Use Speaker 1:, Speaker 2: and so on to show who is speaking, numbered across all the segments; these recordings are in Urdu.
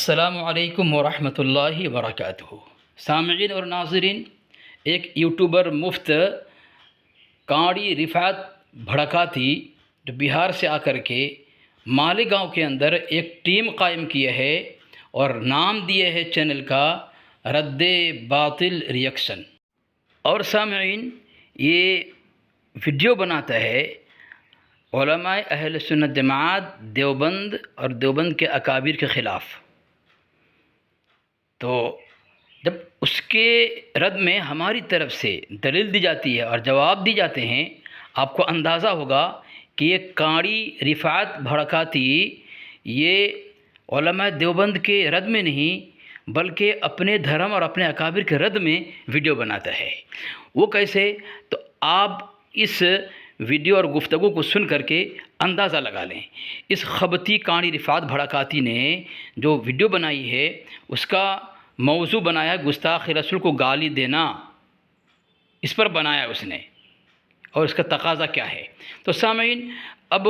Speaker 1: السلام علیکم ورحمۃ اللہ وبرکاتہ۔ سامعین اور ناظرین، ایک یوٹیوبر مفت کانڑی رفعت بھڑکاتی جو بہار سے آ کر کے مالیگاؤں کے اندر ایک ٹیم قائم کیے ہے اور نام دیے ہے چینل کا رد باطل ریئیکشن۔ اور سامعین، یہ ویڈیو بناتا ہے علماء اہل سنت جماعت دیوبند اور دیوبند کے اکابر کے خلاف۔ تو جب اس کے رد میں ہماری طرف سے دلیل دی جاتی ہے اور جواب دی جاتے ہیں، آپ کو اندازہ ہوگا کہ یہ کانڑی رفعت بھڑکاتی یہ علماء دیوبند کے رد میں نہیں بلکہ اپنے دھرم اور اپنے اکابر کے رد میں ویڈیو بناتا ہے۔ وہ کیسے؟ تو آپ اس ویڈیو اور گفتگو کو سن کر کے اندازہ لگا لیں۔ اس خبتی کانڑی رفعت بھڑکاتی نے جو ویڈیو بنائی ہے اس کا موضوع بنایا گستاخ رسول کو گالی دینا، اس پر بنایا اس نے، اور اس کا تقاضا کیا ہے۔ تو سامعین، اب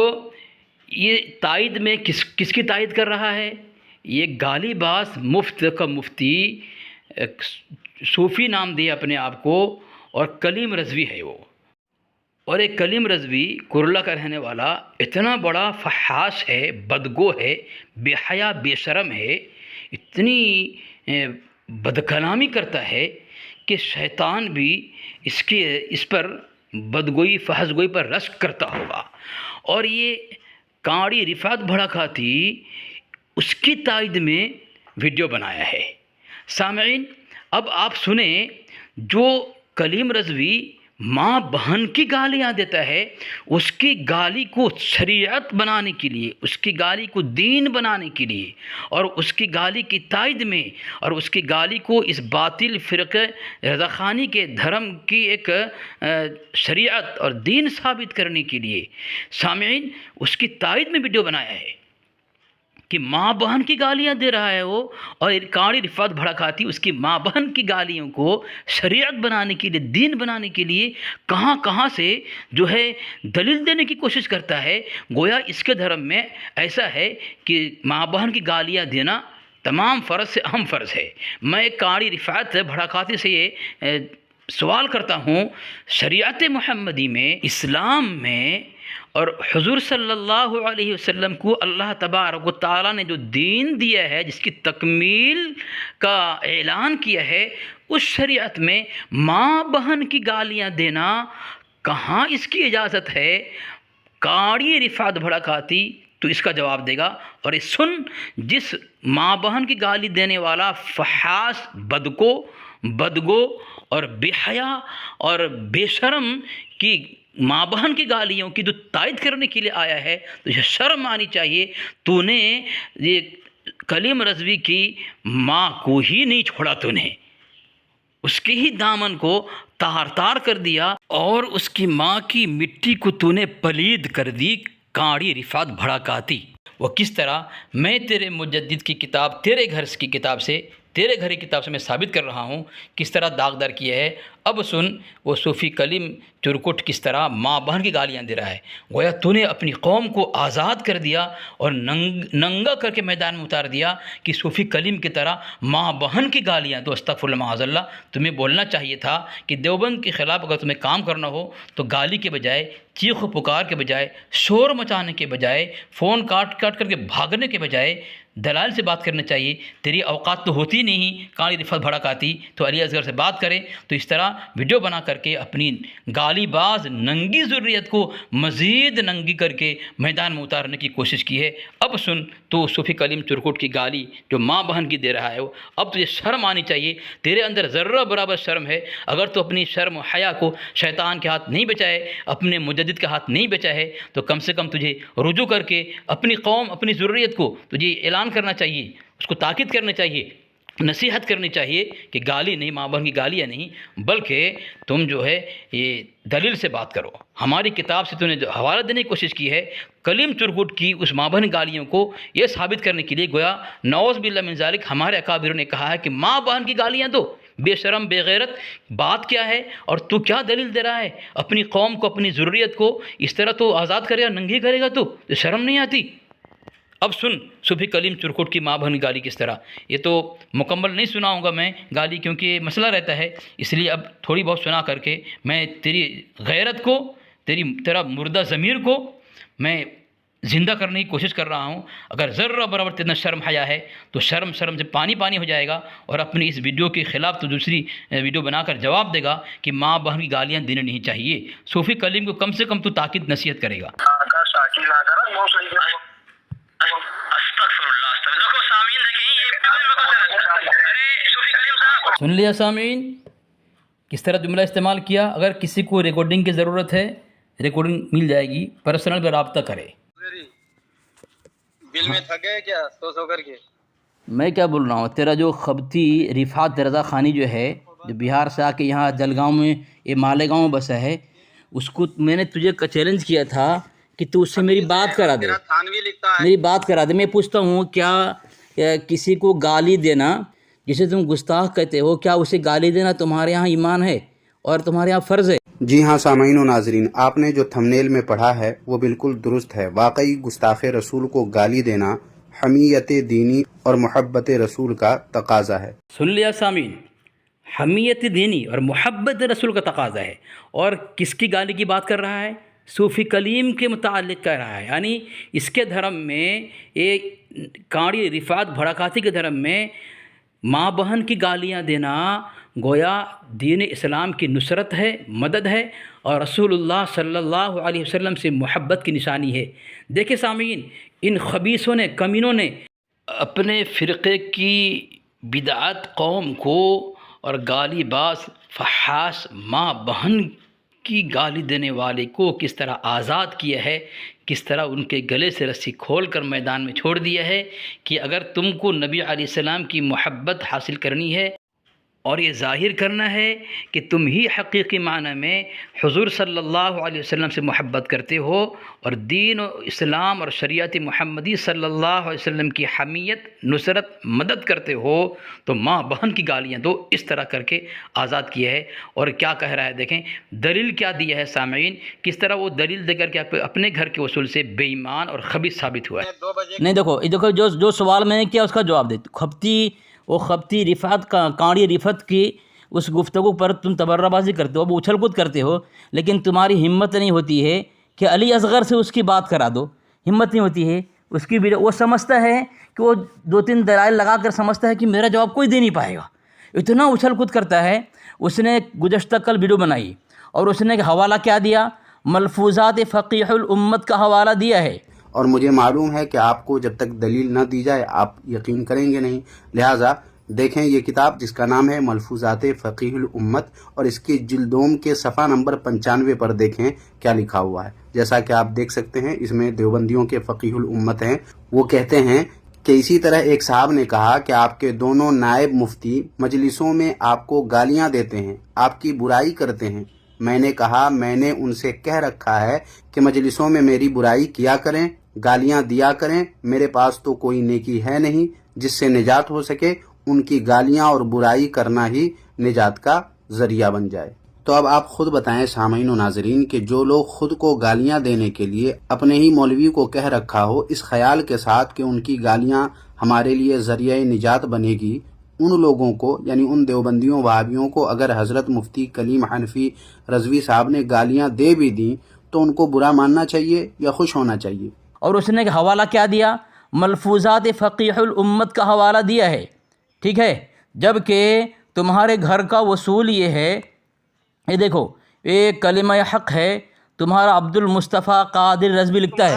Speaker 1: یہ تائید میں کس کی تائید کر رہا ہے؟ یہ گالی باز مفت کا مفتی صوفی نام دیا اپنے آپ کو، اور کلیم رضوی ہے وہ۔ اور ایک کلیم رضوی کرلا کا رہنے والا اتنا بڑا فحاش ہے، بدگو ہے، بے حیا بے شرم ہے، اتنی بدکلامی کرتا ہے کہ شیطان بھی اس پر بدگوئی فحش گوئی پر رشک کرتا ہوگا۔ اور یہ کانڑی رفعت بھڑکاتی اس کی تائید میں ویڈیو بنایا ہے۔ سامعین، اب آپ سنیں، جو کلیم رضوی ماں بہن کی گالیاں دیتا ہے، اس کی گالی کو شریعت بنانے کے لیے، اس کی گالی کو دین بنانے کے لیے، اور اس کی گالی کی تائید میں، اور اس کی گالی کو اس باطل فرقہ رضاخانی کے دھرم کی ایک شریعت اور دین ثابت کرنے کے لیے، سامعین، اس کی تائید میں ویڈیو بنایا ہے کہ ماں بہن کی گالیاں دے رہا ہے وہ، اور کانڑی رفعت بھڑکاتی اس کی ماں بہن کی گالیوں کو شریعت بنانے کے لیے، دین بنانے کے لیے کہاں سے جو ہے دلیل دینے کی کوشش کرتا ہے۔ گویا اس کے دھرم میں ایسا ہے کہ ماں بہن کی گالیاں دینا تمام فرض سے اہم فرض ہے۔ میں کانڑی رفعت بھڑکاتی سے یہ سوال کرتا ہوں، شریعت محمدی میں، اسلام میں، اور حضور صلی اللہ علیہ وسلم کو اللہ تبارک و تعالیٰ نے جو دین دیا ہے، جس کی تکمیل کا اعلان کیا ہے، اس شریعت میں ماں بہن کی گالیاں دینا کہاں اس کی اجازت ہے؟ کانڑی رفعت بھڑکاتی تو اس کا جواب دے گا۔ اور اس سن، جس ماں بہن کی گالی دینے والا فحاش بدگو اور بے حیا اور بے شرم کی ماں بہن کی گالیوں کی جو تائید کرنے کے لیے آیا ہے، تو یہ شرم آنی چاہیے۔ تو نے یہ کلیم رضوی کی ماں کو ہی نہیں چھوڑا، تو نے اس کے ہی دامن کو تار کر دیا، اور اس کی ماں کی مٹی کو تو نے پلید کر دی۔ کانڑی رفعت بھڑکاتی وہ کس طرح، میں تیرے مجدد کی کتاب، تیرے گھر کی کتاب سے، تیرے گھر کی کتاب سے میں ثابت کر رہا ہوں کس طرح داغدار کیا ہے۔ اب سن، وہ صوفی کلیم چرکٹ کس طرح ماں بہن کی گالیاں دے رہا ہے۔ گویا تو نے اپنی قوم کو آزاد کر دیا اور ننگا کر کے میدان میں اتار دیا کہ صوفی کلیم کی طرح ماں بہن کی گالیاں، تو استغفر اللہ معاذ اللہ، تمہیں بولنا چاہیے تھا کہ دیوبند کے خلاف اگر تمہیں کام کرنا ہو تو گالی کے بجائے، چیخ و پکار کے بجائے، شور مچانے کے بجائے، فون کاٹ کر کے بھاگنے کے بجائے دلائل سے بات کرنا چاہیے۔ تیری اوقات تو ہوتی نہیں کانڑی رفعت بھڑکاتی، تو علی اصغر سے بات کرے۔ تو اس طرح ویڈیو بنا کر کے اپنی گالی باز ننگی ذریت کو مزید ننگی کر کے میدان میں اتارنے کی کوشش کی ہے۔ اب سن، تو صوفی کلیم چرکٹ کی گالی جو ماں بہن کی دے رہا ہے، اب تجھے شرم آنی چاہیے۔ تیرے اندر ذرہ برابر شرم ہے؟ اگر تو اپنی شرم و حیا کو شیطان کے ہاتھ نہیں بچائے، اپنے مجدد کے ہاتھ نہیں بچا ہے، تو کم سے کم تجھے رجوع کر کے اپنی قوم، اپنی ذریت کو تجھے اعلان کرنا چاہیے، اس کو تاکید کرنا چاہیے، نصیحت کرنی چاہیے کہ گالی نہیں، ماں بہن کی گالیاں نہیں، بلکہ تم جو ہے یہ دلیل سے بات کرو۔ ہماری کتاب سے تو نے جو حوالہ دینے کی کوشش کی ہے کلیم چرکٹ کی اس ماں بہن گالیوں کو، یہ ثابت کرنے کے لیے، گویا نعوذ باللہ من ذالک ہمارے اکابر نے کہا ہے کہ ماں بہن کی گالیاں دو، بے شرم بے غیرت، بات کیا ہے؟ اور تو کیا دلیل دے رہا ہے؟ اپنی قوم کو، اپنی ذریت کو اس طرح تو آزاد کرے گا، ننگی کرے گا، تو شرم نہیں آتی؟ اب سن صوفی کلیم چرکھوٹ کی ماں بہن گالی کس طرح. یہ تو مکمل نہیں سناؤں گا میں گالی، کیونکہ یہ مسئلہ رہتا ہے، اس لیے اب تھوڑی بہت سنا کر کے میں تیری غیرت کو، تیرا مردہ ضمیر کو میں زندہ کرنے کی کوشش کر رہا ہوں. اگر ذرہ برابر تیرا شرم حیا ہے تو شرم سے پانی ہو جائے گا، اور اپنی اس ویڈیو کے خلاف تو دوسری ویڈیو بنا کر جواب دے گا کہ ماں بہن کی گالیاں دینے نہیں چاہیے. صوفی کلیم کو کم سے کم تو تاکید نصیحت کرے گا. سن لیا سامعین کس طرح جملہ استعمال کیا. اگر کسی کو ریکارڈنگ کی ضرورت ہے، ریکارڈنگ مل جائے گی، پرسنل پہ رابطہ کرے.
Speaker 2: بل میں تھک گئے کیا سو کر کے؟
Speaker 1: میں کیا بول رہا ہوں، تیرا جو خبتی رفعت رضا خانی جو ہے، جو بہار سے آ کے یہاں جلگاؤں میں، یہ مالیگاؤں میں بسا ہے، اس کو میں نے تجھے چیلنج کیا تھا کہ تو اس سے میری بات کرا دے. میری بات کرا دے. میں پوچھتا ہوں کیا کسی کو گالی دینا، جسے تم گستاخ کہتے ہو، کیا اسے گالی دینا تمہارے یہاں ایمان ہے اور تمہارے یہاں فرض ہے؟
Speaker 3: جی ہاں سامعین و ناظرین، آپ نے جو تھمنیل میں پڑھا ہے وہ بالکل درست ہے. واقعی گستاخ رسول کو گالی دینا حمیت دینی اور محبت رسول کا تقاضا ہے.
Speaker 1: سن لیا سامعین، حمیت دینی اور محبت رسول کا تقاضا ہے. اور کس کی گالی کی بات کر رہا ہے؟ صوفی کلیم کے متعلق کر رہا ہے. یعنی اس کے دھرم میں، ایک کاڑی رفعت بھڑکاتی کے دھرم میں ماں بہن کی گالیاں دینا گویا دین اسلام کی نصرت ہے، مدد ہے، اور رسول اللہ صلی اللہ علیہ وسلم سے محبت کی نشانی ہے. دیکھیں سامعین، ان خبیثوں نے، کمینوں نے اپنے فرقے کی بدعت قوم کو اور گالی باز فحاش ماں بہن کی گالی دینے والے کو کس طرح آزاد کیا ہے، کس طرح ان کے گلے سے رسی کھول کر میدان میں چھوڑ دیا ہے کہ اگر تم کو نبی علیہ السلام کی محبت حاصل کرنی ہے اور یہ ظاہر کرنا ہے کہ تم ہی حقیقی معنی میں حضور صلی اللہ علیہ وسلم سے محبت کرتے ہو اور دین و اسلام اور شریعت محمدی صلی اللہ علیہ وسلم کی حمیت، نصرت، مدد کرتے ہو، تو ماں بہن کی گالیاں دو. اس طرح کر کے آزاد کیا ہے. اور کیا کہہ رہا ہے دیکھیں، دلیل کیا دیا ہے سامعین، کس طرح وہ دلیل دے کر کے اپنے گھر کے اصول سے بے ایمان اور خبیث ثابت ہوا ہے. نہیں دیکھو جو سوال میں نے کیا اس کا جواب دے. خبتی رفعت کا، کاڑی رفعت کی اس گفتگو پر تم تبرہ بازی کرتے ہو، اچھل کود کرتے ہو، لیکن تمہاری ہمت نہیں ہوتی ہے کہ علی اصغر سے اس کی بات کرا دو. ہمت نہیں ہوتی ہے اس کی بھی. وہ سمجھتا ہے کہ وہ 2-3 دلائل لگا کر سمجھتا ہے کہ میرا جواب کوئی دے نہیں پائے گا. اتنا اچھل کود کرتا ہے. اس نے گزشتہ کل ویڈیو بنائی اور اس نے حوالہ کیا دیا؟ ملفوظات فقیح الامت کا حوالہ دیا ہے.
Speaker 3: اور مجھے معلوم ہے کہ آپ کو جب تک دلیل نہ دی جائے آپ یقین کریں گے نہیں. لہٰذا دیکھیں یہ کتاب جس کا نام ہے ملفوظات فقیح الامت، اور اس کی جلدوم کے صفحہ نمبر 95 پر دیکھیں کیا لکھا ہوا ہے. جیسا کہ آپ دیکھ سکتے ہیں اس میں دیوبندیوں کے فقیح الامت ہیں. وہ کہتے ہیں کہ اسی طرح ایک صاحب نے کہا کہ آپ کے دونوں نائب مفتی مجلسوں میں آپ کو گالیاں دیتے ہیں، آپ کی برائی کرتے ہیں. میں نے کہا میں نے ان سے کہہ رکھا ہے کہ مجلسوں میں میری برائی کیا کریں، گالیاں دیا کریں. میرے پاس تو کوئی نیکی ہے نہیں جس سے نجات ہو سکے. ان کی گالیاں اور برائی کرنا ہی نجات کا ذریعہ بن جائے. تو اب آپ خود بتائیں سامعین و ناظرین کہ جو لوگ خود کو گالیاں دینے کے لیے اپنے ہی مولوی کو کہہ رکھا ہو، اس خیال کے ساتھ کہ ان کی گالیاں ہمارے لیے ذریعہ نجات بنے گی، ان لوگوں کو یعنی ان دیوبندیوں وہابیوں کو اگر حضرت مفتی کلیم حنفی رضوی صاحب نے گالیاں دے بھی دیں تو ان کو برا ماننا چاہیے یا خوش ہونا چاہیے؟
Speaker 1: اور اس نے حوالہ کیا دیا؟ ملفوظات فقیح الامت کا حوالہ دیا ہے. ٹھیک ہے، جبکہ تمہارے گھر کا وصول یہ ہے، یہ دیکھو، ایک کلمہ حق ہے تمہارا عبد المصطفیٰ قادر رضوی لکھتا ہے.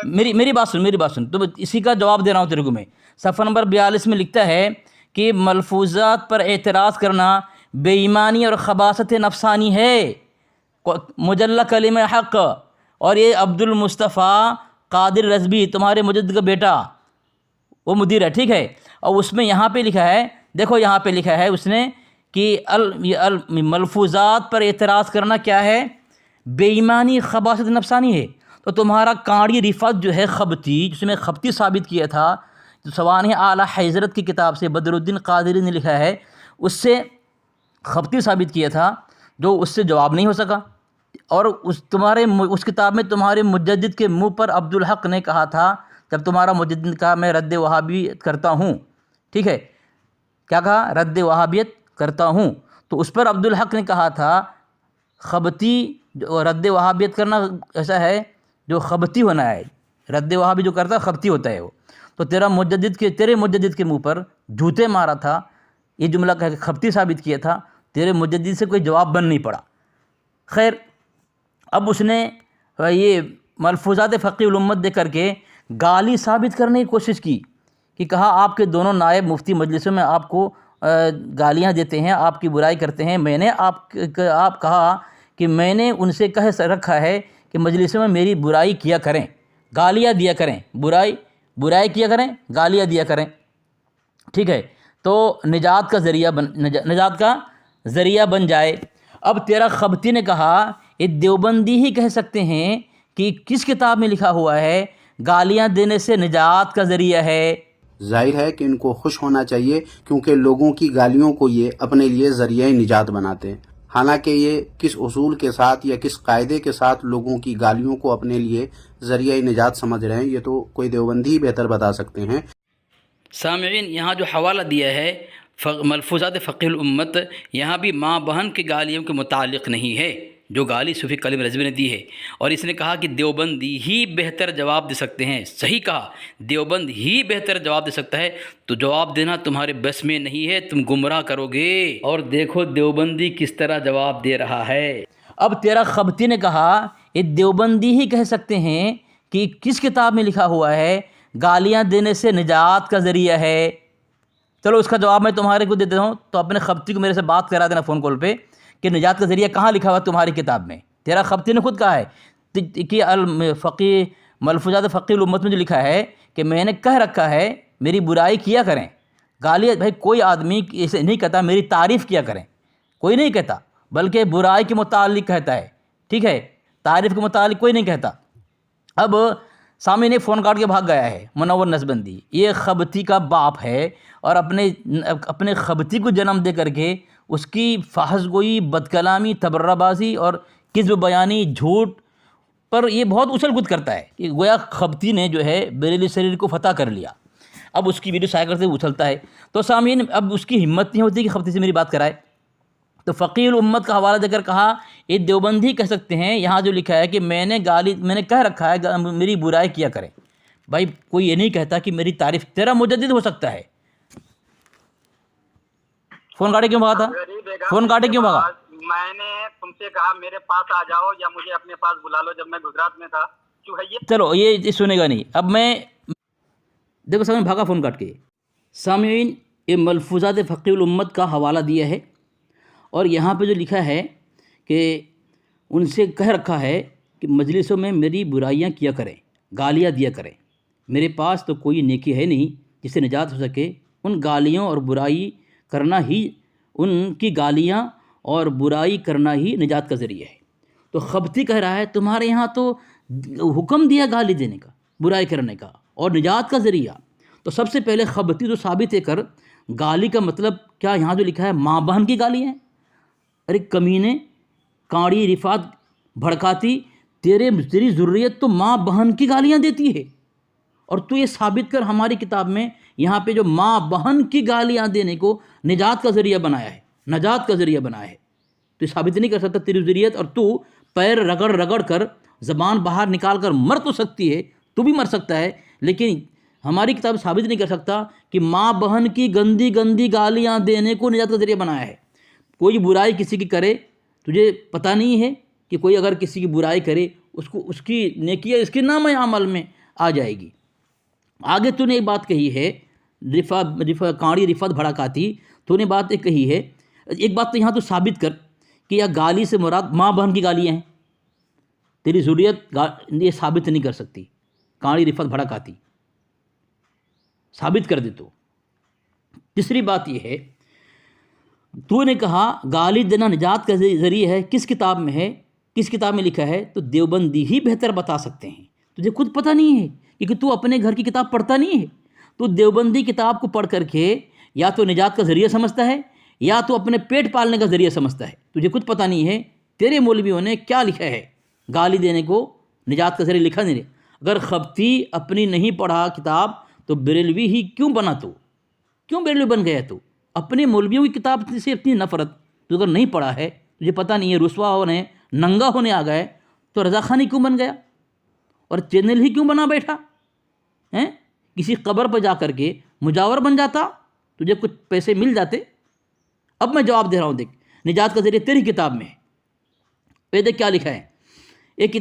Speaker 1: میری بات سن تو اسی کا جواب دے رہا ہوں تیرے کو میں. صفحہ نمبر 42 میں لکھتا ہے کہ ملفوظات پر اعتراض کرنا بے ایمانی اور خباثت نفسانی ہے. مجلہ کلمہ حق، اور یہ عبد المصطفیٰ قادر رضوی تمہارے مجدد کا بیٹا، وہ مدیر ہے. ٹھیک ہے، اور اس میں یہاں پہ لکھا ہے، دیکھو یہاں پہ لکھا ہے اس نے کہ ملفوظات پر اعتراض کرنا کیا ہے؟ بے ایمانی، خباثت نفسانی ہے. تو تمہارا کاڑی رفعت جو ہے خبتی، جس میں خبتی ثابت کیا تھا، جو سوانح اعلیٰ حضرت کی کتاب سے بدر الدین قادری نے لکھا ہے، اس سے خبتی ثابت کیا تھا، جو اس سے جواب نہیں ہو سکا. اور اس کتاب میں تمہارے مجدد کے منہ پر عبد الحق نے کہا تھا جب تمہارا مجدد نے کہا میں رد وہابیت کرتا ہوں، ٹھیک ہے، کیا کہا؟ رد وہابیت کرتا ہوں، تو اس پر عبدالحق نے کہا تھا خبتی، جو رد وہابیت کرنا ایسا ہے جو خبتی ہونا ہے، رد وہابی جو کرتا ہے خبتی ہوتا ہے وہ، تو تیرے مجدد کے منہ پر جوتے مارا تھا، یہ جملہ کہہ کے خبتی ثابت کیا تھا، تیرے مجدد سے کوئی جواب بن نہیں پڑا۔ خیر، اب اس نے یہ ملفوظات فقیہ الامت دے کر کے گالی ثابت کرنے کی کوشش کی کہ کہا آپ کے دونوں نائب مفتی مجلسوں میں آپ کو گالیاں دیتے ہیں، آپ کی برائی کرتے ہیں، میں نے آپ کہا کہ میں نے ان سے کہہ رکھا ہے کہ مجلسوں میں میری برائی کیا کریں، گالیاں دیا کریں، برائی کیا کریں، گالیاں دیا کریں، ٹھیک ہے، تو نجات کا ذریعہ بن جائے۔ اب تیرا خبتی نے کہا یہ دیوبندی ہی کہہ سکتے ہیں کہ کس کتاب میں لکھا ہوا ہے گالیاں دینے سے نجات کا ذریعہ ہے؟
Speaker 3: ظاہر ہے کہ ان کو خوش ہونا چاہیے، کیونکہ لوگوں کی گالیوں کو یہ اپنے لیے ذریعہ نجات بناتے ہیں، حالانکہ یہ کس اصول کے ساتھ یا کس قاعدے کے ساتھ لوگوں کی گالیوں کو اپنے لیے ذریعہ نجات سمجھ رہے ہیں، یہ تو کوئی دیوبندی ہی بہتر بتا سکتے ہیں۔
Speaker 1: سامعین، یہاں جو حوالہ دیا ہے ملفوظات فقیہ الامت، یہاں بھی ماں بہن کی گالیوں کے متعلق نہیں ہے جو گالی صوفی کلیم رضوی نے دی ہے، اور اس نے کہا کہ دیوبندی ہی بہتر جواب دے سکتے ہیں۔ صحیح کہا، دیوبند ہی بہتر جواب دے سکتا ہے، تو جواب دینا تمہارے بس میں نہیں ہے، تم گمراہ کرو گے۔ اور دیکھو دیوبندی کس طرح جواب دے رہا ہے۔ اب تیرا خبتی نے کہا یہ دیوبندی ہی کہہ سکتے ہیں کہ کس کتاب میں لکھا ہوا ہے گالیاں دینے سے نجات کا ذریعہ ہے؟ چلو اس کا جواب میں تمہارے کو دیتا ہوں، تو اپنے خبتی کو میرے سے بات کرا دینا فون کال پہ کہ نجات کا ذریعہ کہاں لکھا ہوا تمہاری کتاب میں۔ تیرا خبتی نے خود کہا ہے کہ ملفوظات فقیہ الامت میں جو لکھا ہے کہ میں نے کہہ رکھا ہے میری برائی کیا کریں، گالیاں، بھائی کوئی آدمی اسے نہیں کہتا میری تعریف کیا کریں، کوئی نہیں کہتا، بلکہ برائی کے متعلق کہتا ہے، ٹھیک ہے، تعریف کے متعلق کوئی نہیں کہتا۔ اب سامنے نے فون کاٹ کے بھاگ گیا ہے منور نسبندی، یہ خبتی کا باپ ہے، اور اپنے خبتی کو جنم دے کر کے اس کی فحش گوئی، بد کلامی، تبرہ بازی اور کذب بیانی، جھوٹ پر یہ بہت اچھل کود کرتا ہے کہ گویا خبتی نے جو ہے بریلی شریر کو فتح کر لیا، اب اس کی ویڈیو شائع کرتے ہوئے اچھلتا ہے۔ تو سامعین، اب اس کی ہمت نہیں ہوتی کہ خبتی سے میری بات کرائے، تو فقیہ الامت کا حوالہ دے کر کہا یہ دیوبندی کہہ سکتے ہیں، یہاں جو لکھا ہے کہ میں نے کہہ رکھا ہے میری برائی کیا کریں۔ بھائی کوئی یہ نہیں کہتا کہ میری تعریف، تیرا مجدد ہو سکتا ہے۔ فون کاٹے کیوں بھاگا تھا؟
Speaker 2: میں نے تم سے کہا میرے پاس آ جاؤ یا مجھے اپنے پاس بلا لو جب میں گجرات میں تھا،
Speaker 1: چلو یہ سنے گا نہیں، اب میں دیکھو سامنے بھاگا فون کاٹ کے۔ سامعین، یہ ملفوظات فقیہ الامت کا حوالہ دیا ہے، اور یہاں پہ جو لکھا ہے کہ ان سے کہہ رکھا ہے کہ مجلسوں میں میری برائیاں کیا کریں، گالیاں دیا کریں، میرے پاس تو کوئی نیکی ہے نہیں جس سے نجات ہو سکے، ان گالیوں اور برائی کرنا ہی، ان کی گالیاں اور برائی کرنا ہی نجات کا ذریعہ ہے۔ تو خبتی کہہ رہا ہے تمہارے یہاں تو حکم دیا گالی دینے کا، برائی کرنے کا اور نجات کا ذریعہ، تو سب سے پہلے خبتی تو ثابت کر گالی کا مطلب کیا، یہاں جو لکھا ہے ماں بہن کی گالی ہیں؟ ارے کمینے، کاڑی رفات بھڑکاتی، تیری ضروریت تو ماں بہن کی گالیاں دیتی ہے، اور تو یہ ثابت کر ہماری کتاب میں یہاں پہ جو ماں بہن کی گالیاں دینے کو نجات کا ذریعہ بنایا ہے، نجات کا ذریعہ بنایا ہے، تو یہ ثابت نہیں کر سکتا تیری ضروریت، اور تو پیر رگڑ کر زبان باہر نکال کر مر تو سکتی ہے، تو بھی مر سکتا ہے، لیکن ہماری کتاب ثابت نہیں کر سکتا کہ ماں بہن کی گندی گالیاں دینے کو نجات کا ذریعہ بنایا ہے۔ کوئی برائی کسی کی کرے، تجھے پتہ نہیں ہے کہ کوئی اگر کسی کی برائی کرے اس کی نیکیاں اس کے نام عمل میں آ جائے گی۔ آگے تو نے ایک بات کہی ہے، کاڑی رفت بھڑکاتی، تو نے بات ایک کہی ہے، ایک بات تو یہاں تو ثابت کر کہ یا گالی سے مراد ماں بہن کی گالیاں ہیں، تیری ضروریت یہ ثابت نہیں کر سکتی، کاڑی رفت بھڑکاتی ثابت کر دے تو۔ تیسری بات یہ ہے، تو نے کہا گالی دینا نجات کا ذریعہ ہے، کس کتاب میں ہے، کس کتاب میں لکھا ہے؟ تو دیوبندی ہی بہتر بتا سکتے ہیں، تجھے خود پتہ نہیں ہے کیونکہ تو اپنے گھر کی کتاب پڑھتا نہیں ہے، تو دیوبندی کتاب کو پڑھ کر کے یا تو نجات کا ذریعہ سمجھتا ہے یا تو اپنے پیٹ پالنے کا ذریعہ سمجھتا ہے، تجھے خود پتہ نہیں ہے تیرے مولویوں نے کیا لکھا ہے، گالی دینے کو نجات کا ذریعہ لکھا نہیں ہے۔ اگر خبتی اپنی نہیں پڑھا کتاب تو بریلوی ہی کیوں بنا تو؟ کیوں بریلوی بن گیا تو؟ اپنے مولویوں کی کتاب سے اتنی نفرت، تو اگر نہیں پڑھا ہے، تجھے پتہ نہیں ہے، رسوا ہونے ننگا ہونے آ گئے، تو رضا خانی کیوں بن گیا اور چینل ہی کیوں بنا بیٹھا ہیں؟ کسی قبر پہ جا کر کے مجاور بن جاتا، تجھے کچھ پیسے مل جاتے۔ اب میں جواب دے رہا ہوں، دیکھ، نجات کا ذریعہ تیری کتاب میں ہے، دیکھ کیا لکھا ہے۔ ایک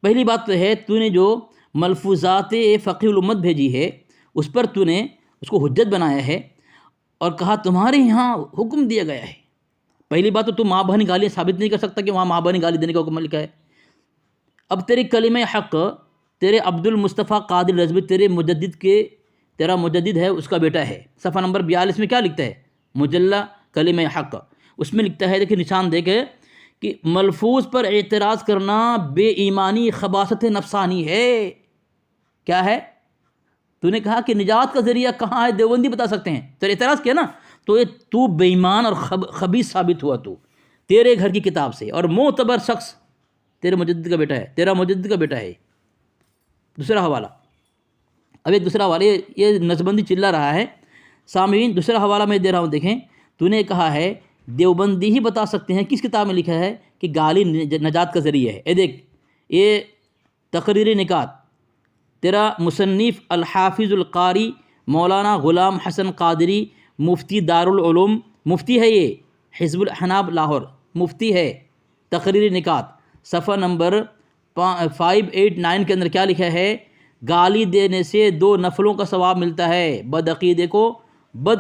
Speaker 1: پہلی بات تو ہے، تو نے جو ملفوظات فقیہ الامت بھیجی ہے، اس پر تو نے اس کو حجت بنایا ہے اور کہا تمہارے یہاں حکم دیا گیا ہے۔ پہلی بات تو ماں بہن گالیاں ثابت نہیں کر سکتا کہ وہاں ماں بہن گالی دینے کا حکم لکھا ہے۔ اب تیری کلمہ حق، تیرے عبد المصطفیٰ قادر رضوی تیرا مجدد ہے، اس کا بیٹا ہے، صفحہ نمبر 42 میں کیا لکھتا ہے؟ مجلہ کلمہ حق، اس میں لکھتا ہے، دیکھیں نشان دے کے، کہ ملفوظ پر اعتراض کرنا بے ایمانی خباثت نفسانی ہے۔ کیا ہے؟ تو نے کہا کہ نجات کا ذریعہ کہاں ہے، دیوبندی بتا سکتے ہیں، تو اعتراض کیا نا، تو بے ایمان اور خبیث ثابت ہوا، تو تیرے گھر کی کتاب سے، اور معتبر شخص تیرے مجدد کا بیٹا ہے، تیرا مجدد کا بیٹا ہے۔ دوسرا حوالہ، اب ایک دوسرا حوالہ، یہ نظبندی چلا رہا ہے سامعین، دوسرا حوالہ میں دے رہا ہوں، دیکھیں، تو نے کہا ہے دیوبندی ہی بتا سکتے ہیں، کس کتاب میں لکھا ہے کہ گالی نجات کا ذریعہ ہے؟ اے دیکھ، یہ تقریر نکات، تیرا مصنف الحافظ القاری مولانا غلام حسن قادری، مفتی دارالعلوم، مفتی ہے یہ، حزب الاحناب لاہور مفتی ہے، تقریر نکات صفحہ نمبر 589 کے اندر کیا لکھا ہے؟ گالی دینے سے 2 نفلوں کا ثواب ملتا ہے۔ بد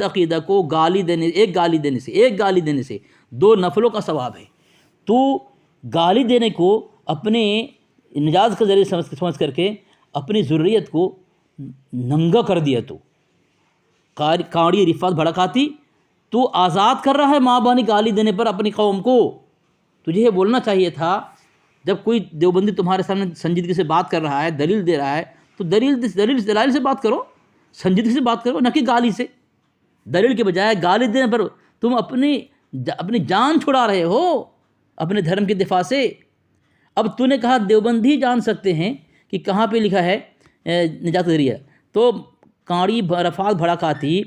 Speaker 1: عقیدہ کو گالی دینے، ایک گالی دینے سے 2 نفلوں کا ثواب ہے۔ تو گالی دینے کو اپنے نجات کا ذریعہ سمجھ کر کے اپنی ذریت کو ننگا کر دیا، تو کاڑی رفعت بھڑکاتی، تو آزاد کر رہا ہے ماں بانی گالی دینے پر اپنی قوم کو۔ تجھے یہ بولنا چاہیے تھا، جب کوئی دیوبندی تمہارے سامنے سنجیدگی سے بات کر رہا ہے، دلیل دے رہا ہے، تو دلیل سے بات کرو، سنجیدگی سے بات کرو، نہ کہ گالی سے۔ دلیل کے بجائے گالی دینے پر تم اپنی جان چھڑا رہے ہو اپنے دھرم کے دفاع سے۔ اب تو نے کہا دیوبندی جان سکتے ہیں کہ کہاں پہ لکھا ہے نجات کا ذریعہ، تو کاڑی رفعت بھڑکاتی،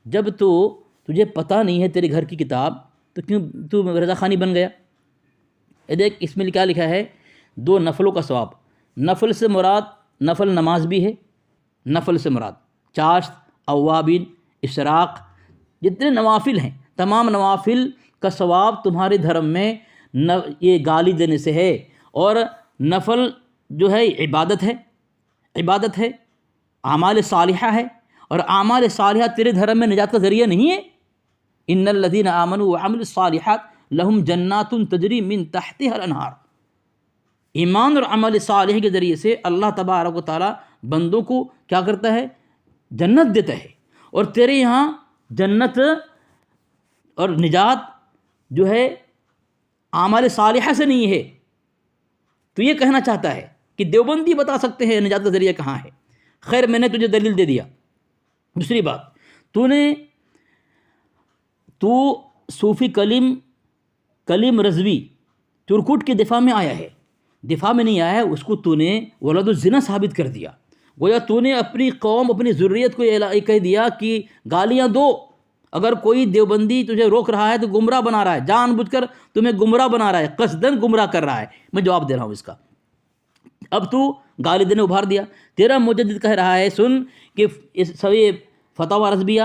Speaker 1: جب تجھے پتہ نہیں ہے تیرے گھر کی کتاب، تو کیوں تو رضا خانی بن گیا؟ دیکھ، اس میں کیا لکھا ہے؟ 2 نفلوں کا ثواب۔ نفل سے مراد نفل نماز بھی ہے، نفل سے مراد چاشت، اوابین، اشراق، جتنے نوافل ہیں، تمام نوافل کا ثواب تمہارے دھرم میں یہ گالی دینے سے ہے۔ اور نفل جو ہے عبادت ہے، اعمال صالحہ ہے، اور اعمال صالحہ تیرے دھرم میں نجات کا ذریعہ نہیں ہے۔ ان الذین آمنوا وعملوا الصالحات لہم جنات تجری من تحتها الانہار۔ ایمان اور عمل صالح کے ذریعے سے اللہ تبارک و تعالیٰ بندوں کو کیا کرتا ہے؟ جنت دیتا ہے۔ اور تیرے یہاں جنت اور نجات جو ہے اعمال صالحہ سے نہیں ہے۔ تو یہ کہنا چاہتا ہے کہ دیوبندی بتا سکتے ہیں نجات کا ذریعہ کہاں ہے۔ خیر، میں نے تجھے دلیل دے دیا۔ دوسری بات، تو صوفی کلیم رضوی ترکٹ کے دفاع میں آیا ہے، دفاع میں نہیں آیا ہے، اس کو تو نے ولد الزنا ثابت کر دیا۔ گویا تو نے اپنی قوم، اپنی ذریت کو یہ کہہ دیا کہ گالیاں دو، اگر کوئی دیوبندی تجھے روک رہا ہے تو گمراہ بنا رہا ہے، جان بوجھ کر تمہیں گمراہ بنا رہا ہے، قصداً گمراہ کر رہا ہے۔ میں جواب دے رہا ہوں اس کا۔ اب تو گالی دینے ابھار دیا۔ تیرا مجدد کہہ رہا ہے، سن کہ سوی فتاوی رضویہ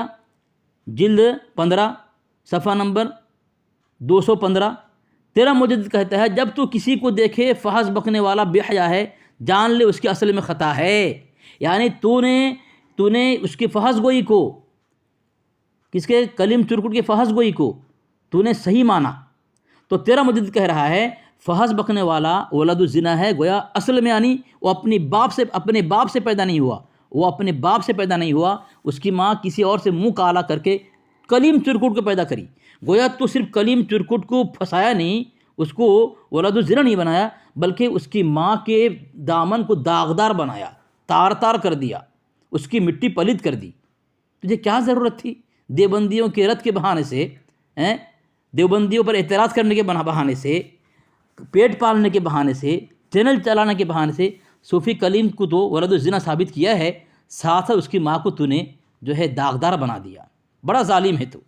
Speaker 1: جلد 15 صفحہ نمبر 215، تیرا مجدد کہتا ہے، جب تو کسی کو دیکھے فحش بکنے والا بے حیا ہے، جان لے اس کے اصل میں خطا ہے۔ یعنی تو نے اس کی فحش گوئی کو، کس کے؟ کلیم ترکٹ کے فحش گوئی کو تو نے صحیح مانا۔ تو تیرا مجدد کہہ رہا ہے فحش بکنے والا ولد الزنا ہے، گویا اصل میں یعنی وہ اپنے باپ سے پیدا نہیں ہوا، اس کی ماں کسی اور سے منہ کالا کر کے کلیم ترکٹ کو پیدا کری۔ گویا تو صرف کلیم ترکٹ کو پھنسایا نہیں، اس کو ولد الزنا نہیں بنایا، بلکہ اس کی ماں کے دامن کو داغدار بنایا، تار کر دیا، اس کی مٹی پلید کر دی۔ تجھے کیا ضرورت تھی دیوبندیوں کے رد کے بہانے سے، دیوبندیوں پر اعتراض کرنے کے بہانے سے، پیٹ پالنے کے بہانے سے، چینل چلانے کے بہانے سے صوفی کلیم کو تو ولد الزنا ثابت کیا ہے، ساتھ ساتھ اس کی ماں کو تو نے جو ہے داغدار بنا دیا. بڑا ظالم ہے تو،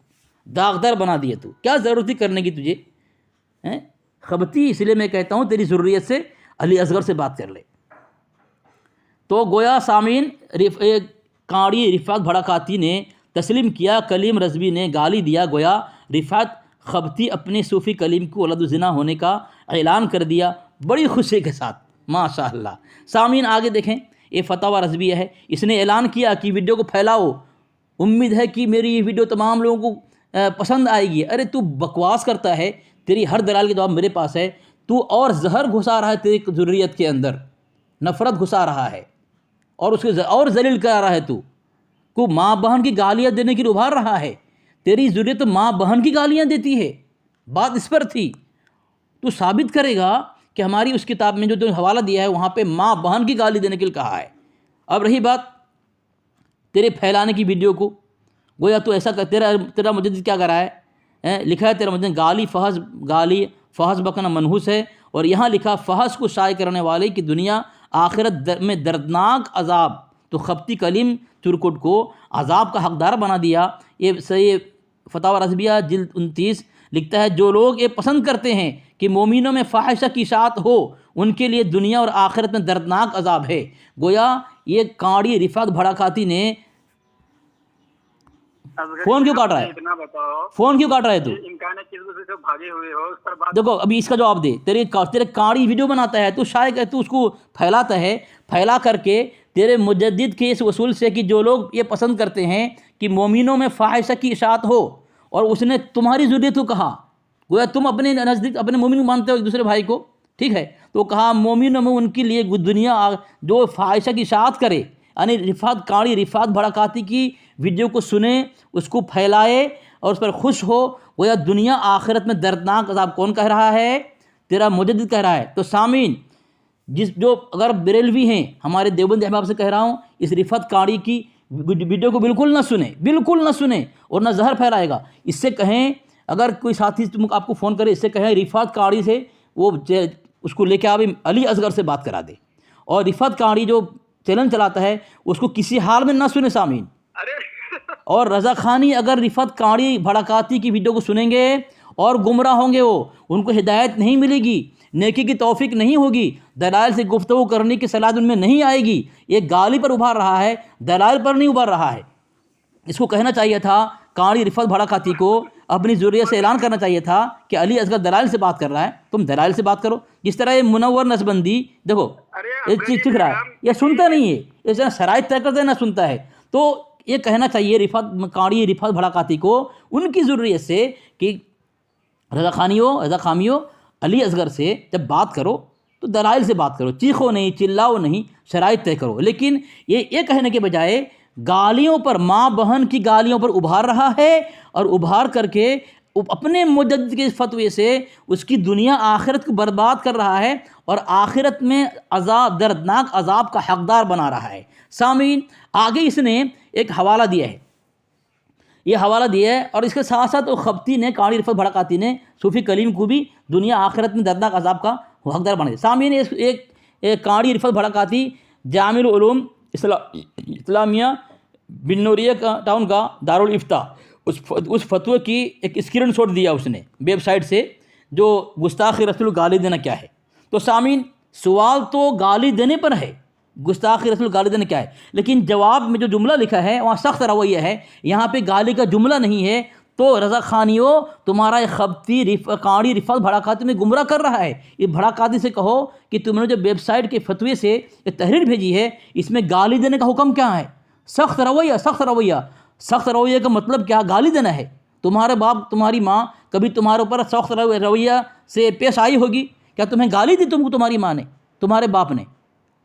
Speaker 1: داغدار بنا دیا تو، کیا ضرورت تھی کرنے کی تجھے؟ خبتی، اس لیے میں کہتا ہوں تیری ضروریت سے علی اصغر سے بات کر لے. تو گویا سامعین کاڑی رفعت بھڑکاتی نے تسلیم کیا، کلیم رضوی نے گالی دیا. گویا رفعت خبتی اپنے صوفی کلیم کو ولد الزنا ہونے کا اعلان کر دیا بڑی خوشی کے ساتھ. ماشاء اللہ. سامعین آگے دیکھیں، یہ فتاوی رضویہ ہے، اس نے اعلان کیا کہ ویڈیو کو پھیلاؤ، امید ہے کہ میری یہ ویڈیو تمام لوگوں کو پسند آئے گی. ارے تو بکواس کرتا ہے، تیری ہر دلال کے جواب میرے پاس ہے. تو اور زہر گھسا رہا ہے تیری ذریت کے اندر، نفرت گھسا رہا ہے اور اس کے اور ذلیل کر رہا ہے. تو کو ماں بہن کی گالیاں دینے کی ابھار رہا ہے. تیری ذریت ماں بہن کی گالیاں دیتی ہے. بات اس پر تھی. تو ثابت کرے گا کہ ہماری اس کتاب میں جو حوالہ دیا ہے وہاں پہ ماں بہن کی گالی دینے کے لیے کہا ہے. اب رہی بات تیرے پھیلانے کی ویڈیو کو، گویا تو ایسا کہ تیرا مجدد کیا کر رہا ہے؟ لکھا ہے تیرا مجدد گالی فحش بکنا منحوس ہے، اور یہاں لکھا فحش کو شائع کرنے والے کی دنیا آخرت میں دردناک عذاب. تو خبتی کلیم چرکٹ کو عذاب کا حقدار بنا دیا. یہ فتاوی رضویہ جلد 29 لکھتا ہے، جو لوگ یہ پسند کرتے ہیں کہ مومنوں میں فاحشہ کی اشاعت ہو، ان کے لیے دنیا اور آخرت میں دردناک عذاب ہے. گویا یہ کاڑی رفعت بھڑکاتی نے فون کیوں کاٹ رہا ہے؟
Speaker 2: اتنا بتاؤ،
Speaker 1: فون کیوں کاٹ رہا ہے تو؟
Speaker 2: امکان ہے چیزوں سے بھاگے ہوئے ہو، اس پر بات.
Speaker 1: دیکھو ابھی اس کا جواب دے. تیرے کاڑی ویڈیو بناتا ہے تو شاید تو اس کو پھیلاتا ہے، پھیلا کر کے تیرے مجدد کے اس اصول سے کہ جو لوگ یہ پسند کرتے ہیں کہ مومنوں میں فاحشہ کی اشاعت ہو، اور اس نے تمہاری ذریت کو کہا. گویا تم اپنے نزدیک اپنے مومن مانتے ہو ایک دوسرے بھائی کو، ٹھیک ہے؟ تو کہا مومنوں میں ان کے لیے دنیا جو فاحشہ کی اشاعت کرے، یعنی کاڑی رفعت بھڑکاتی کی ویڈیو کو سنے، اس کو پھیلائے اور اس پر خوش ہو، گویا دنیا آخرت میں دردناک عذاب کون کہہ رہا ہے؟ تیرا مجدد کہہ رہا ہے. تو سامعین جو اگر بریلوی ہیں، ہمارے دیوبند احباب سے کہہ رہا ہوں، اس رفعت کاڑی کی ویڈیو کو بالکل نہ سنیں اور نہ زہر پھیلائے گا. اس سے کہیں، اگر کوئی ساتھی آپ کو فون کرے، اس سے کہیں رفعت کاڑی سے وہ اس کو لے کے آوے علی اصغر سے بات کرا دے. اور رفعت کاڑی جو چیلنج چلاتا ہے اس کو کسی حال میں نہ سنے سامعین. اور رضا خانی اگر رفعت کاڑی بھڑکاتی کی ویڈیو کو سنیں گے اور گمراہ ہوں گے، وہ ان کو ہدایت نہیں ملے گی، نیکی کی توفیق نہیں ہوگی، دلائل سے گفتگو کرنے کی صلاحیت ان میں نہیں آئے گی. یہ گالی پر ابھار رہا ہے، دلائل پر نہیں ابھار رہا ہے. اس کو کہنا چاہیے تھا کاڑی رفعت بھڑکاتی کو اپنی ذریت سے اعلان کرنا چاہیے تھا کہ علی اصغر دلائل سے بات کر رہا ہے، تم دلائل سے بات کرو. جس طرح یہ منور نسبندی دیکھو یہ چیز چکھ رہا ہے، یہ سنتا نہیں ہے، اس طرح شرائط طے کرتے نہ سنتا ہے. تو یہ کہنا چاہیے کاڑی رفعت بھڑکاتی کو ان کی ضروریت سے کہ رضا خامیوں علی اصغر سے جب بات کرو تو دلائل سے بات کرو، چیخو نہیں، چلاؤ نہیں، شرائط طے کرو. لیکن یہ کہنے کے بجائے گالیوں پر، ماں بہن کی گالیوں پر ابھار رہا ہے، اور ابھار کر کے اپنے مجدد کے فتوے سے اس کی دنیا آخرت کو برباد کر رہا ہے اور آخرت میں دردناک عذاب کا حقدار بنا رہا ہے. سامعین آگے اس نے ایک حوالہ دیا ہے، یہ حوالہ دیا ہے، اور اس کے ساتھ ساتھ وہ خبتی نے، کاڑی رفعت بھڑکاتی نے صوفی کلیم کو بھی دنیا آخرت میں دردناک عذاب کا حقدار بنا دیا. سامعین ایک کاڑی رفعت بھڑکاتی جامع العلوم اسلامیہ بنوریہ ٹاؤن کا دارالافتاء، اس فتوے کی ایک اسکرین شاٹ دیا اس نے ویب سائٹ سے، جو گستاخ رسول گالی دینا کیا ہے. تو سامعین سوال تو گالی دینے پر ہے، گستاخ رسول گالی دینا کیا ہے، لیکن جواب میں جو جملہ لکھا ہے وہاں سخت رویہ ہے، یہاں پہ گالی کا جملہ نہیں ہے. تو رضا خانیوں تمہارا یہ خبتی کاڑی رفعت بھڑکاتی میں گمراہ کر رہا ہے. یہ بھڑکاتی سے کہو کہ تم نے جو ویب سائٹ کے فتوے سے یہ تحریر بھیجی ہے اس میں گالی دینے کا حکم کیا ہے؟ سخت رویہ کا مطلب کیا؟ گالی دینا ہے. تمہارے باپ تمہاری ماں کبھی تمہارے اوپر سخت رویہ سے پیش آئی ہوگی کیا؟ تمہیں گالی دی تم کو تمہاری ماں نے، تمہارے باپ نے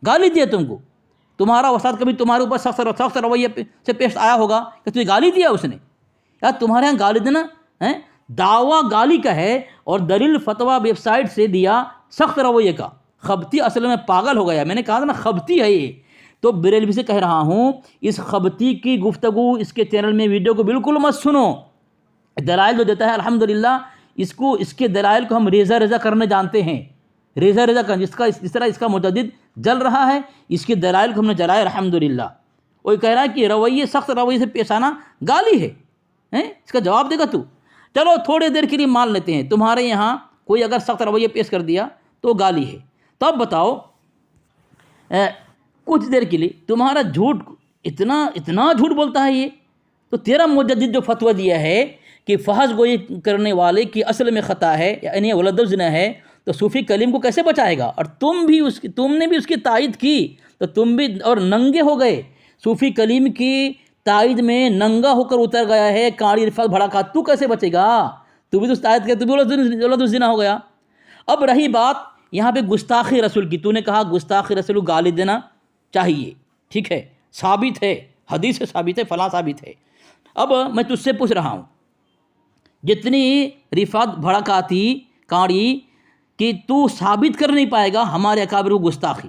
Speaker 1: گالی دیا تم کو؟ تمہارا استاد کبھی تمہارے اوپر سخت رویہ سے پیش آیا ہوگا کہ تمہیں گالی دیا اس نے؟ یا تمہارے یہاں گالی دینا ہے؟ دعویٰ گالی کا ہے اور دلیل فتویٰ ویب سائٹ سے دیا سخت رویے کا. خبتی اصل میں پاگل ہو گیا، میں نے کہا تھا نا خبتی ہے یہ. تو بریلوی سے کہہ رہا ہوں اس خبتی کی گفتگو اس کے چینل میں ویڈیو کو بالکل مت سنو. دلائل جو دیتا ہے الحمدللہ اس کے دلائل کو ہم ریزہ کرنے جانتے ہیں، ریزہ کرنے، جس طرح اس کا مجدد جل رہا ہے، اس کے دلائل کو ہم نے جلائے الحمدللہ۔ وہی کہہ رہا ہے کہ رویے سخت رویے سے پیش آنا گالی ہے، اس کا جواب دے گا تو؟ چلو تھوڑی دیر کے لیے مان لیتے ہیں تمہارے یہاں کوئی اگر سخت رویہ پیش کر دیا تو گالی ہے، تو اب بتاؤ کچھ دیر کے لیے تمہارا جھوٹ اتنا جھوٹ بولتا ہے یہ، تو تیرا مجدد جو فتویٰ دیا ہے کہ فحش گوئی کرنے والے کی اصل میں خطا ہے یعنی ولد الزنا ہے، تو صوفی کلیم کو کیسے بچائے گا؟ اور تم نے بھی اس کی تائید کی، تو تم بھی اور ننگے ہو گئے، صوفی کلیم کی تائید میں ننگا ہو کر اتر گیا ہے کاڑی رفعت بھڑکا، تو کیسے بچے گا؟ تو بھی تو اس تائید کے تو بھی ولد الزنا ہو گیا۔ اب رہی بات یہاں پہ گستاخی رسول کی، تو نے کہا گستاخی رسول کو گالی دینا چاہیے، ٹھیک ہے، ثابت ہے، حدیث سے ثابت ہے، فلاں ثابت ہے۔ اب میں تجھ سے پوچھ رہا ہوں، جتنی رفعت بھڑکاتی کاڑی کہ تو ثابت کر نہیں پائے گا ہمارے اکابر کو گستاخ،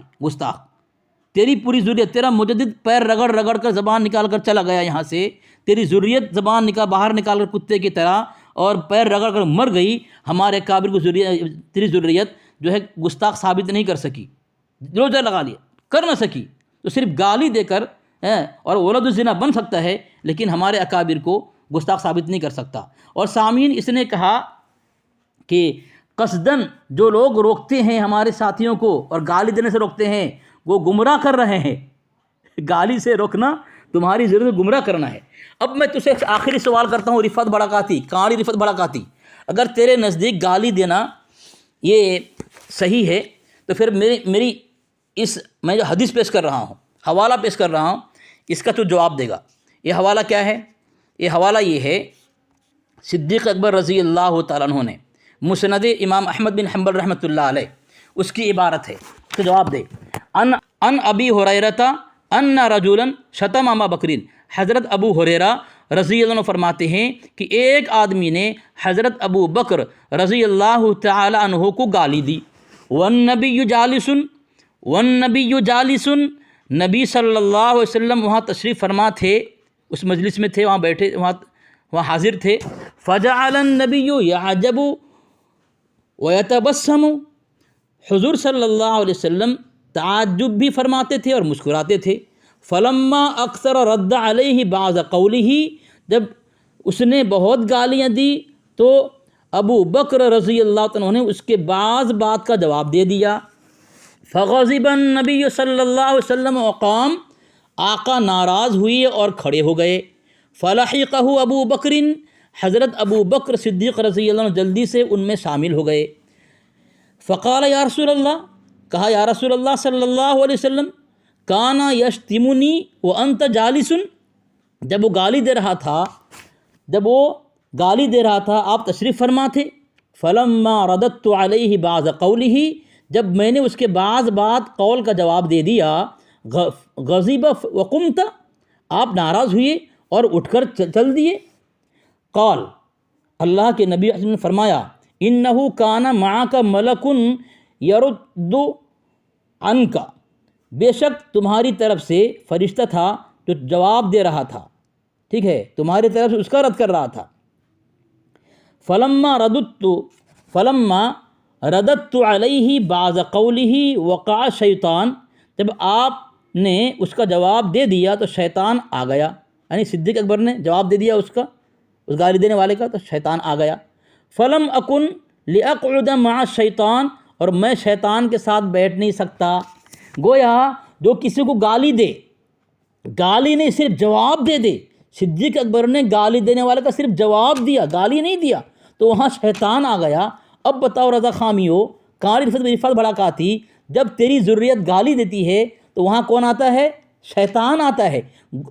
Speaker 1: تیری پوری ذریت، تیرا مجدد پیر رگڑ رگڑ کر زبان نکال کر چلا گیا یہاں سے، تیری ذریت زبان باہر نکال کر کتے کی طرح اور پیر رگڑ کر مر گئی، ہمارے اکابر کو تیری ذریت جو ہے گستاخ ثابت نہیں کر سکی، روزہ لگا لیا کر نہ سکی، تو صرف گالی دے کر اور ولد الزنا بن سکتا ہے لیکن ہمارے اکابر کو گستاخ ثابت نہیں کر سکتا۔ اور سامعین، اس نے کہا کہ قصداً جو لوگ روکتے ہیں ہمارے ساتھیوں کو اور گالی دینے سے روکتے ہیں وہ گمراہ کر رہے ہیں، گالی سے روکنا تمہاری ضرورت گمراہ کرنا ہے۔ اب میں تجھے آخری سوال کرتا ہوں، رفعت بھڑکاتی کاڑی رفعت بھڑکاتی، اگر تیرے نزدیک گالی دینا یہ صحیح ہے تو پھر میری میں جو حدیث پیش کر رہا ہوں، حوالہ پیش کر رہا ہوں، اس کا تو جواب دے گا۔ یہ حوالہ کیا ہے؟ یہ حوالہ یہ ہے، صدیق اکبر رضی اللہ تعالیٰ عنہ نے مسند امام احمد بن حنبل رحمۃ اللہ علیہ، اس کی عبارت ہے، اس کا جواب دے۔ ان ابی ہریرہ ان رجلا شتم ابا بکرین، حضرت ابو ہریرہ رضی اللہ عنہ فرماتے ہیں کہ ایک آدمی نے حضرت ابو بکر رضی اللہ تعالی عنہ کو گالی دی، والنبی جالس، نبی صلی اللہ علیہ وسلم وہاں تشریف فرما تھے، اس مجلس میں تھے، وہاں بیٹھے، وہاں حاضر تھے۔ فجعل النبی یعجب ویتبسم، حضور صلی اللہ علیہ وسلم تعجب بھی فرماتے تھے اور مسکراتے تھے۔ فلما اکثر رد علیہ بعض قولہ، جب اس نے بہت گالیاں دی تو ابو بکر رضی اللہ عنہ نے اس کے بعض بات کا جواب دے دیا۔ فغضب النبی صلی اللہ علیہ وسلم وقام، آقا ناراض ہوئے اور کھڑے ہو گئے۔ فلحقہ ابو بکر، حضرت ابو بکر صدیق رضی اللہ عنہ جلدی سے ان میں شامل ہو گئے۔ فقال یا رسول اللہ، کہا یا رسول اللہ صلی اللہ علیہ وسلم، کانا یشتمنی وانت جالس، جب وہ گالی دے رہا تھا آپ تشریف فرما تھے۔ فلما رددت علیہ بعض قولہ، جب میں نے اس کے بعض بات قول کا جواب دے دیا، غضب وقمت، آپ ناراض ہوئے اور اٹھ کر چل دیے۔ قال، اللہ کے نبی نے فرمایا، انہ کان معک ملک یرد عنک، بے شک تمہاری طرف سے فرشتہ تھا جو جواب دے رہا تھا، ٹھیک ہے، تمہاری طرف سے اس کا رد کر رہا تھا۔ فلما رددت علیہ بعض قولہ وقع شیطان، جب آپ نے اس کا جواب دے دیا تو شیطان آ گیا، یعنی صدیق اکبر نے جواب دے دیا اس گالی دینے والے کا، تو شیطان آ گیا۔ فلم اکن لاقعد مع الشیطان، اور میں شیطان کے ساتھ بیٹھ نہیں سکتا۔ گویا جو کسی کو گالی دے، گالی نہیں صرف جواب دے دے، صدیق اکبر نے گالی دینے والے کا صرف جواب دیا، گالی نہیں دیا، تو وہاں شیطان آ گیا۔ اب بتاؤ رضا خامیو، کاڑی رفعت بھڑکاتی، جب تیری ذریت گالی دیتی ہے تو وہاں کون آتا ہے؟ شیطان آتا ہے،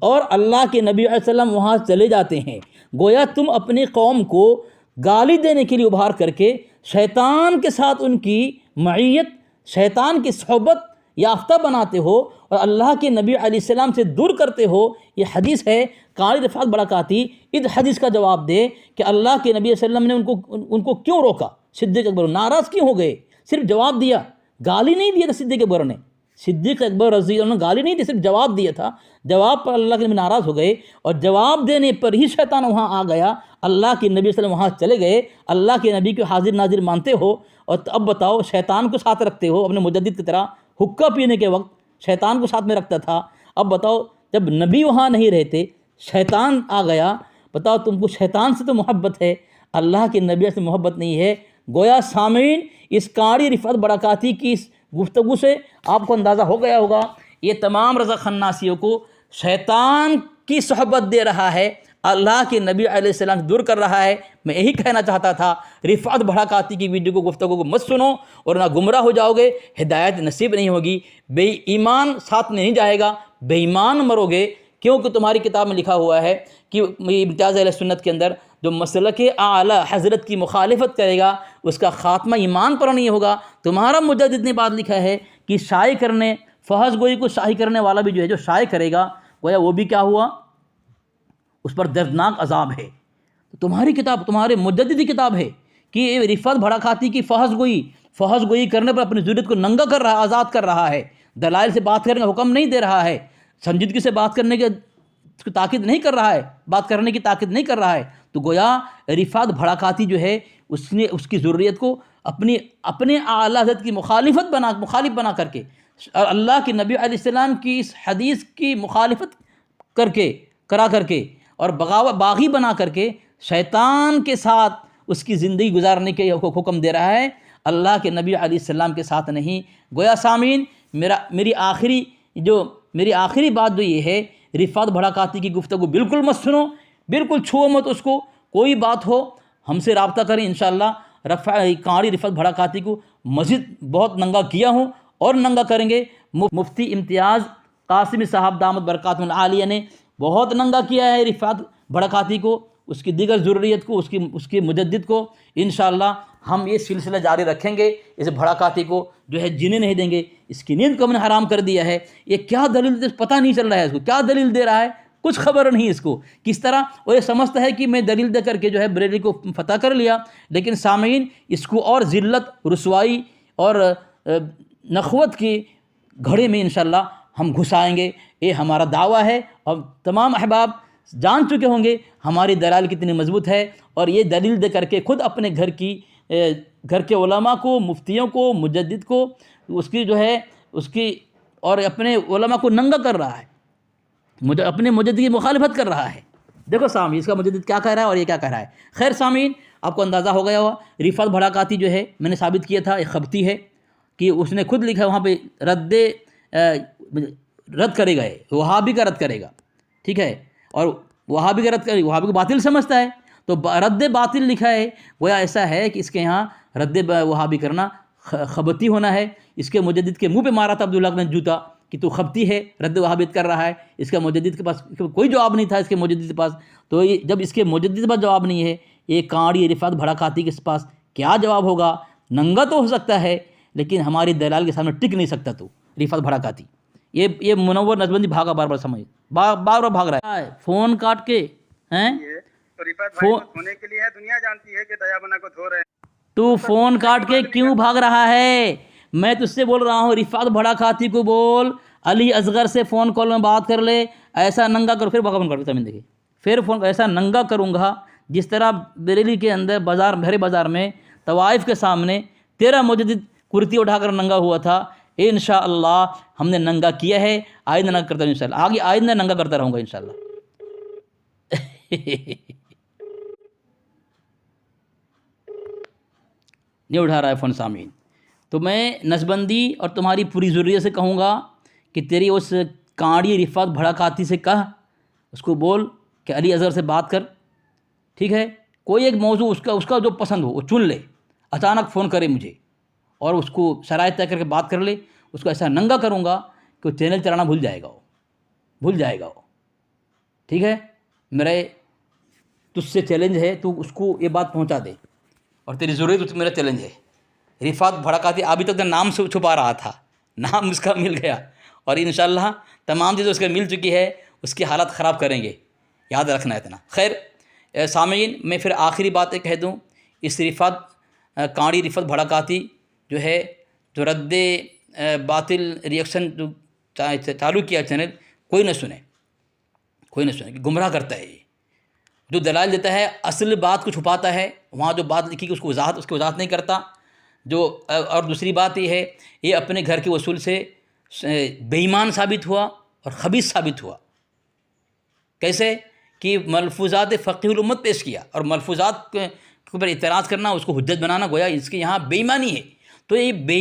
Speaker 1: اور اللہ کے نبی علیہ السلام وہاں چلے جاتے ہیں۔ گویا تم اپنی قوم کو گالی دینے کے لیے ابھار کر کے شیطان کے ساتھ ان کی معیت، شیطان کی صحبت یافتہ بناتے ہو اور اللہ کے نبی علیہ السلام سے دور کرتے ہو۔ یہ حدیث ہے، کاڑی رفعت بھڑکاتی، اس حدیث کا جواب دے کہ اللہ کے نبی علیہ السلام نے ان کو کیوں روکا؟ صدیق اکبر ناراض کیوں ہو گئے؟ صرف جواب دیا، گالی نہیں دیا تھا صدیق اکبر نے، صدیق اکبر رضی اللہ عنہ نے گالی نہیں دی، صرف جواب دیا تھا۔ جواب پر اللہ کے نبی ناراض ہو گئے، اور جواب دینے پر ہی شیطان وہاں آ گیا، اللہ کے نبی صلی اللہ علیہ وسلم وہاں چلے گئے، اللہ کے نبی کو حاضر ناظر مانتے ہو، اور اب بتاؤ شیطان کو ساتھ رکھتے ہو اپنے مجدد کی طرح، حقہ پینے کے وقت شیطان کو ساتھ میں رکھتا تھا. اب بتاؤ جب نبی وہاں نہیں رہتے شیطان آ گیا, بتاؤ تم کو شیطان سے تو محبت ہے, اللہ کے نبی سے محبت نہیں ہے. گویا سامعین اس قاری رفعت برکاتی کی اس گفتگو سے آپ کو اندازہ ہو گیا ہوگا یہ تمام رضا خناسیوں کو شیطان کی صحبت دے رہا ہے, اللہ کے نبی علیہ السلام سے دور کر رہا ہے. میں یہی کہنا چاہتا تھا, رفعت برکاتی کی ویڈیو کو گفتگو کو مت سنو اور نہ گمراہ ہو جاؤ گے, ہدایت نصیب نہیں ہوگی, بے ایمان ساتھ میں نہیں جائے گا, بے ایمان مرو گے. کیونکہ تمہاری کتاب میں لکھا ہوا ہے کہ امتیاز اہل سنت کے اندر جو مسلک اعلی حضرت کی مخالفت کرے گا اس کا خاتمہ ایمان پر نہیں ہوگا. تمہارا مجدد نے بات لکھا ہے کہ شائع کرنے فحش گوئی کو شائع کرنے والا بھی جو ہے جو شائع کرے گا گویا وہ بھی کیا ہوا, اس پر دردناک عذاب ہے. تمہاری کتاب تمہارے مجدد کی کتاب ہے کہ رفعت بھڑکاتی کی فحش گوئی کرنے پر اپنی ضرورت کو ننگا کر رہا ہے, آزاد کر رہا ہے, دلائل سے بات کرنے کا حکم نہیں دے رہا ہے, سنجیدگی سے بات کرنے کے تاکید نہیں کر رہا ہے, بات کرنے کی تاکید نہیں کر رہا ہے. تو گویا رفعت بھڑکاتی جو ہے اس نے اس کی ضروریت کو اپنے اعلیٰ حضرت کی مخالف بنا کر کے اور اللہ کے نبی علیہ السلام کی اس حدیث کی مخالفت کرا کر کے اور باغی بنا کر کے شیطان کے ساتھ اس کی زندگی گزارنے کے حکم دے رہا ہے, اللہ کے نبی علیہ السلام کے ساتھ نہیں. گویا سامعین میری آخری بات جو یہ ہے, رفعت بھڑکاتی کی گفتگو بالکل مت سنو, بالکل چھو مت اس کو. کوئی بات ہو ہم سے رابطہ کریں انشاءاللہ. قاری رفعت بھڑکاتی کو مزید بہت ننگا کیا ہوں اور ننگا کریں گے. مفتی امتیاز قاسمی صاحب دامت برکاتہم العالیہ نے بہت ننگا کیا ہے رفعت بھڑکاتی کو, اس کی دیگر ضروریت کو, اس کی مجدد کو. انشاءاللہ ہم یہ سلسلہ جاری رکھیں گے. اس بھڑکاتی کو جو ہے جینے نہیں دیں گے. اس کی نیند کو ہم نے حرام کر دیا ہے. یہ کیا دلیل پتہ نہیں چل رہا ہے, اس کو کیا دلیل دے رہا ہے کچھ خبر نہیں اس کو کس طرح, اور یہ سمجھتا ہے کہ میں دلیل دے کر کے جو ہے بریلی کو فتح کر لیا. لیکن سامعین اس کو اور ذلت رسوائی اور نخوت کی گھڑے میں انشاءاللہ ہم گھسائیں گے. یہ ہمارا دعویٰ ہے اور تمام احباب جان چکے ہوں گے ہماری دلائل کتنی مضبوط ہے. اور یہ دلیل دے کر کے خود اپنے گھر کے علماء کو, مفتیوں کو, مجدد کو اس کی جو ہے اس کی اور اپنے علماء کو ننگا کر رہا ہے, اپنے مجدد کی مخالفت کر رہا ہے. دیکھو سامعین اس کا مجدد کیا کہہ رہا ہے اور یہ کیا کہہ رہا ہے. خیر سامعین آپ کو اندازہ ہو گیا ہوا رفعت بھڑکاتی جو ہے میں نے ثابت کیا تھا ایک خبتی ہے کہ اس نے خود لکھا ہے وہاں پہ رد کرے گا, وہابی کا رد کرے گا, ٹھیک ہے, اور وہابی کا رد کرے گا, وہابی کو باطل سمجھتا ہے تو رد باطل لکھا ہے. گویا ایسا ہے کہ اس کے یہاں رد وہابی کرنا خبتی ہونا ہے. اس کے مجدد کے منہ پہ مارا تھا عبداللہ نے جوتا کہ تو خبتی ہے, رد وہابیت کر رہا ہے. اس کا مجدد کے پاس کوئی جواب نہیں تھا اس کے مجدد کے پاس. تو جب اس کے مجدد کے پاس جواب نہیں ہے, یہ قاری رفعت بھڑکاتی کے پاس کیا جواب ہوگا؟ ننگا تو ہو سکتا ہے لیکن ہماری دلال کے سامنے ٹک نہیں سکتا. تو رفعت بھڑکاتی یہ منور نسبندی بھاگا بار بار سمجھ بار بھاگ رہا ہے فون کاٹ کے ہیں.
Speaker 2: تو رفعت بھائی کو دھونے کے لیے ہے, دنیا جانتی ہے کہ دیا بنا کو دھو رہے ہیں.
Speaker 1: تو فون کاٹ کے کیوں بھاگ رہا ہے؟ میں تجھ سے بول رہا ہوں رفعت بھڑکاتی کو بول علی اصغر سے فون کال میں بات کر لے, ایسا ننگا کرو. پھر فون کر دیکھیے پھر فون ایسا ننگا کروں گا جس طرح بریلی کے اندر بازار بھرے بازار میں طوائف کے سامنے تیرا مجدد کرتی اٹھا کر ننگا ہوا تھا. انشاءاللہ ہم نے ننگا کیا ہے, آئندہ ننگا کرتا ہوں انشاءاللہ, آگے آئندہ ننگا کرتا رہوں گا انشاءاللہ. نہیں اٹھا رہا ہے فون سامعین. تو میں نسبندی اور تمہاری پوری ضروریت سے کہوں گا کہ تیری اس قاری رفعت بھڑکاتی سے کہہ, اس کو بول کہ علی اصغر سے بات کر, ٹھیک ہے. کوئی ایک موضوع اس کا جو پسند ہو وہ چن لے, اچانک فون کرے مجھے اور اس کو شرائط طے کر کے بات کر لے. اس کو ایسا ننگا کروں گا کہ وہ چینل چلانا بھول جائے گا وہ, ٹھیک ہے. میرا تجھ سے چیلنج ہے تو اس کو یہ بات پہنچا دے, اور تیری ضرورت میرا چیلنج ہے. رفعت بھڑکاتی ابھی تک نام سے چھپا رہا تھا, نام اس کا مل گیا اور انشاءاللہ تمام چیزیں اس کے مل چکی ہے, اس کی حالت خراب کریں گے, یاد رکھنا اتنا. خیر سامعین میں پھر آخری بات کہہ دوں, اس قاری رفعت بھڑکاتی جو ہے جو رد باطل ریئیکشن جو چالو کیا چینل, کوئی نہ سنے کہ گمراہ کرتا ہے. یہ جو دلائل دیتا ہے اصل بات کو چھپاتا ہے, وہاں جو بات لکھی کہ اس کی وضاحت نہیں کرتا. جو اور دوسری بات یہ ہے یہ اپنے گھر کے اصول سے بے ایمان ثابت ہوا اور خبیث ثابت ہوا. کیسے کہ ملفوظات فقیہ الامت پیش کیا، اور ملفوظات کے اوپر اعتراض کرنا، اس کو حجت بنانا، گویا اس کے یہاں بے ایمانی ہے. تو یہ بے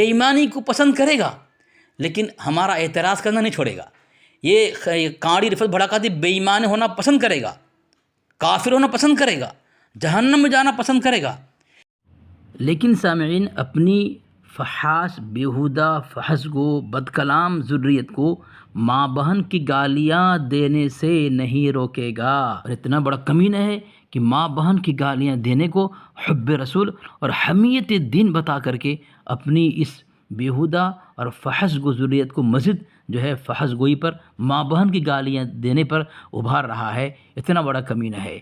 Speaker 1: ایمانی کو پسند کرے گا، لیکن ہمارا اعتراض کرنا نہیں چھوڑے گا. یہ کاڑی رفت بھڑکاتی بے ایمان ہونا پسند کرے گا، کافر ہونا پسند کرے گا، جہنم میں جانا پسند کرے گا. لیکن سامعین، اپنی فحاش بیہودہ فحش گو بد کلام ذریت کو ماں بہن کی گالیاں دینے سے نہیں روکے گا. اور اتنا بڑا کمینہ ہے کہ ماں بہن کی گالیاں دینے کو حب رسول اور حمیت دین بتا کر کے اپنی اس بیہودہ اور فحش گو ذریت کو مزید جو ہے فحش گوئی پر، ماں بہن کی گالیاں دینے پر ابھار رہا ہے. اتنا بڑا کمینہ ہے.